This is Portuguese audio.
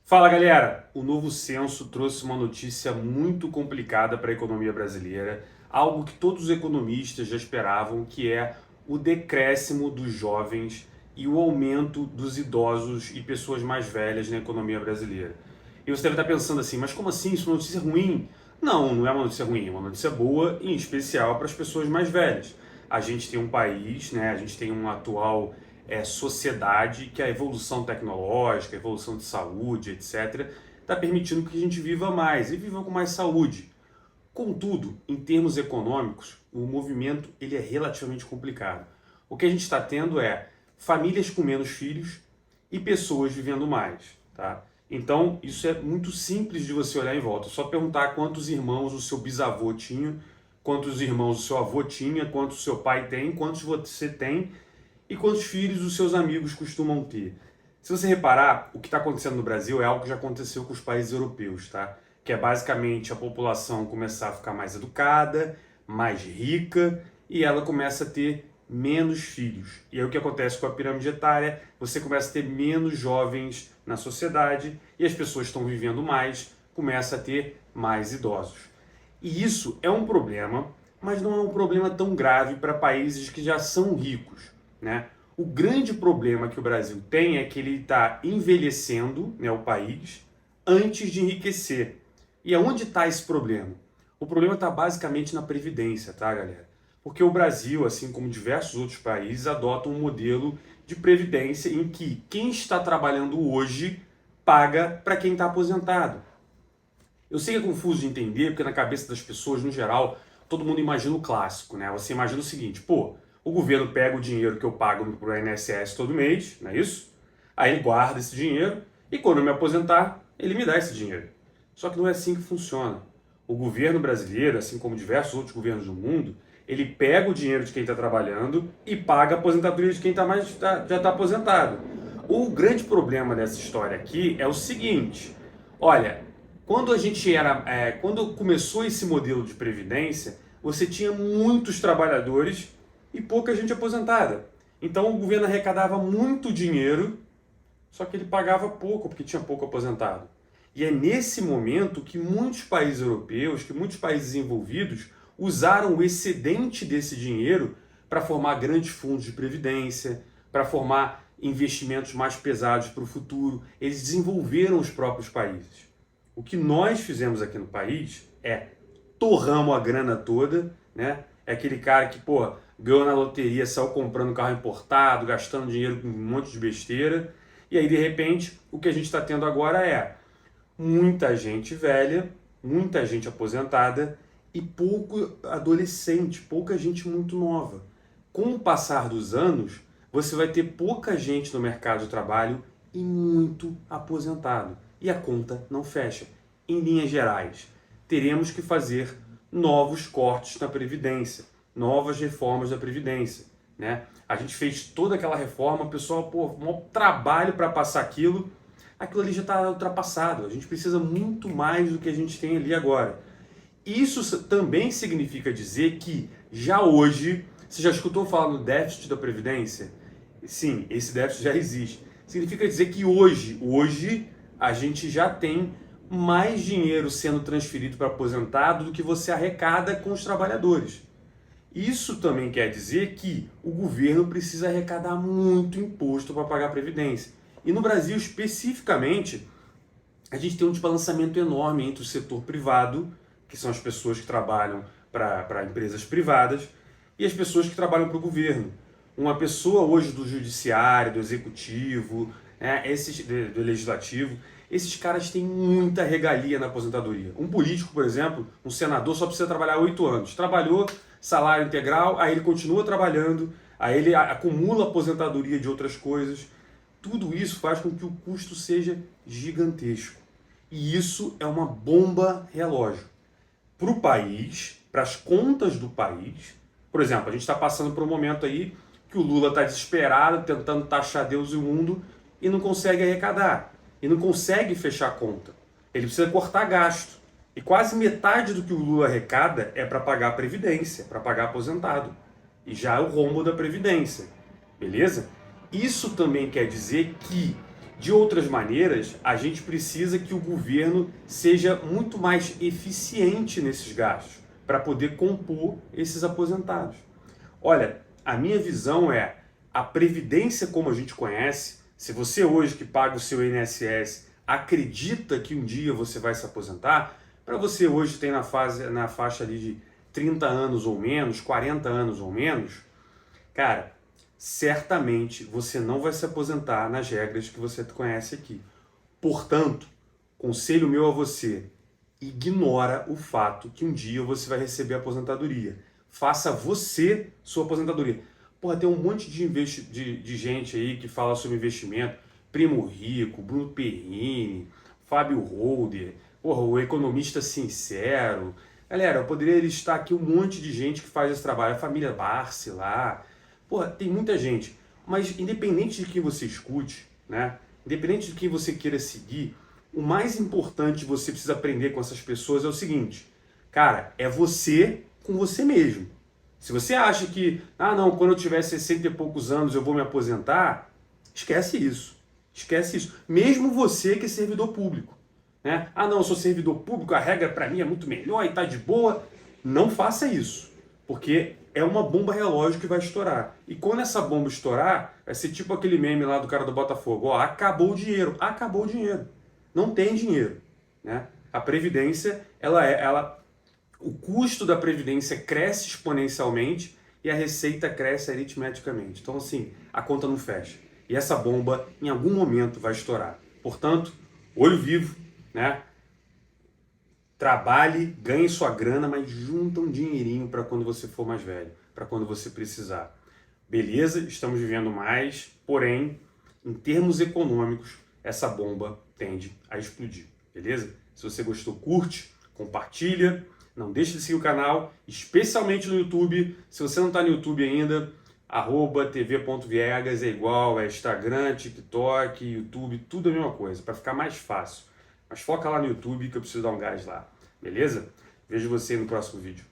Fala galera, o novo censo trouxe uma notícia muito complicada para a economia brasileira, algo que todos os economistas já esperavam, que é o decréscimo dos jovens e o aumento dos idosos e pessoas mais velhas na economia brasileira. E você deve estar pensando assim, mas como assim? Isso é uma notícia ruim? Não, não é uma notícia ruim, é uma notícia boa, em especial para as pessoas mais velhas. A gente tem um país, né, a gente tem um atual sociedade que a evolução tecnológica, a evolução de saúde, etc., está permitindo que a gente viva mais e viva com mais saúde. Contudo, em termos econômicos, o movimento ele é relativamente complicado. O que a gente está tendo é famílias com menos filhos e pessoas vivendo mais, tá? Então, isso é muito simples de você olhar em volta. É só perguntar quantos irmãos o seu bisavô tinha, quantos irmãos o seu avô tinha, quantos o seu pai tem, quantos você tem e quantos filhos os seus amigos costumam ter. Se você reparar, o que está acontecendo no Brasil é algo que já aconteceu com os países europeus, tá? Que é basicamente a população começar a ficar mais educada, mais rica, e ela começa a ter menos filhos. E aí o que acontece com a pirâmide etária? Você começa a ter menos jovens na sociedade, e as pessoas que estão vivendo mais, começa a ter mais idosos. E isso é um problema, mas não é um problema tão grave para países que já são ricos, né? O grande problema que o Brasil tem é que ele está envelhecendo, né, o país, antes de enriquecer. E aonde está esse problema? O problema está basicamente na Previdência, tá, galera? Porque o Brasil, assim como diversos outros países, adota um modelo de previdência em que quem está trabalhando hoje paga para quem está aposentado. Eu sei que é confuso de entender, porque na cabeça das pessoas, no geral, todo mundo imagina o clássico, né? Você imagina o seguinte, pô, o governo pega o dinheiro que eu pago pro INSS todo mês, não é isso? Aí ele guarda esse dinheiro e quando eu me aposentar, ele me dá esse dinheiro. Só que não é assim que funciona. O governo brasileiro, assim como diversos outros governos do mundo, ele pega o dinheiro de quem está trabalhando e paga a aposentadoria de quem já está aposentado. O grande problema dessa história aqui é o seguinte, olha, quando começou esse modelo de previdência, você tinha muitos trabalhadores e pouca gente aposentada. Então o governo arrecadava muito dinheiro, só que ele pagava pouco, porque tinha pouco aposentado. E é nesse momento que muitos países europeus, que muitos países desenvolvidos, usaram o excedente desse dinheiro para formar grandes fundos de previdência, para formar investimentos mais pesados para o futuro. Eles desenvolveram os próprios países. O que nós fizemos aqui no país é torramos a grana toda, né? É aquele cara que, pô, ganhou na loteria, saiu comprando carro importado, gastando dinheiro com um monte de besteira. E aí, de repente, o que a gente está tendo agora é muita gente velha, muita gente aposentada e pouco adolescente, pouca gente muito nova. Com o passar dos anos, você vai ter pouca gente no mercado de trabalho e muito aposentado. E a conta não fecha. Em linhas gerais, teremos que fazer novos cortes na Previdência, novas reformas da Previdência, né? A gente fez toda aquela reforma, o pessoal, pô, um trabalho para passar aquilo ali já está ultrapassado. A gente precisa muito mais do que a gente tem ali agora. Isso também significa dizer que já hoje, você já escutou falar no déficit da Previdência? Sim, esse déficit já existe. Significa dizer que hoje a gente já tem mais dinheiro sendo transferido para aposentado do que você arrecada com os trabalhadores. Isso também quer dizer que o governo precisa arrecadar muito imposto para pagar a Previdência. E no Brasil, especificamente, a gente tem um desbalanceamento enorme entre o setor privado, que são as pessoas que trabalham para empresas privadas, e as pessoas que trabalham para o governo. Uma pessoa hoje do judiciário, do executivo, né, do legislativo, esses caras têm muita regalia na aposentadoria. Um político, por exemplo, um senador só precisa trabalhar 8 anos. Trabalhou, salário integral, aí ele continua trabalhando, aí ele acumula aposentadoria de outras coisas. Tudo isso faz com que o custo seja gigantesco. E isso é uma bomba relógio. Para o país, para as contas do país. Por exemplo, a gente está passando por um momento aí que o Lula está desesperado, tentando taxar Deus e o mundo e não consegue arrecadar. E não consegue fechar a conta. Ele precisa cortar gasto. E quase metade do que o Lula arrecada é para pagar a Previdência, para pagar aposentado. E já é o rombo da Previdência. Beleza? Isso também quer dizer que De outras maneiras, a gente precisa que o governo seja muito mais eficiente nesses gastos para poder compor esses aposentados. Olha, a minha visão é a previdência como a gente conhece. Se você hoje que paga o seu INSS acredita que um dia você vai se aposentar, para você hoje tem na faixa ali de 30 anos ou menos, 40 anos ou menos, cara, certamente você não vai se aposentar nas regras que você conhece aqui. Portanto, conselho meu a você, ignora o fato que um dia você vai receber a aposentadoria. Faça você sua aposentadoria. Porra, tem um monte de gente aí que fala sobre investimento. Primo Rico, Bruno Perrini, Fábio Holder, porra, o Economista Sincero. Galera, eu poderia listar aqui um monte de gente que faz esse trabalho. A família Barsi lá. Porra, tem muita gente. Mas independente de quem você escute, né? Independente de quem você queira seguir, o mais importante que você precisa aprender com essas pessoas é o seguinte. Cara, é você com você mesmo. Se você acha que, não, quando eu tiver 60 e poucos anos eu vou me aposentar, esquece isso. Esquece isso. Mesmo você que é servidor público. Né? Não, eu sou servidor público, a regra para mim é muito melhor e tá de boa. Não faça isso. Porque é uma bomba relógio que vai estourar. E quando essa bomba estourar, vai ser tipo aquele meme lá do cara do Botafogo. Ó, acabou o dinheiro. Acabou o dinheiro. Não tem dinheiro. Né? A Previdência, o custo da Previdência cresce exponencialmente e a receita cresce aritmeticamente. Então, assim, a conta não fecha. E essa bomba, em algum momento, vai estourar. Portanto, olho vivo, né? Trabalhe, ganhe sua grana, mas junta um dinheirinho para quando você for mais velho, para quando você precisar. Beleza? Estamos vivendo mais, porém, em termos econômicos, essa bomba tende a explodir. Beleza? Se você gostou, curte, compartilha. Não deixe de seguir o canal, especialmente no YouTube. Se você não está no YouTube ainda, @tv.viegas é igual, é Instagram, TikTok, YouTube, tudo a mesma coisa, para ficar mais fácil. Mas foca lá no YouTube que eu preciso dar um gás lá, beleza? Vejo você no próximo vídeo.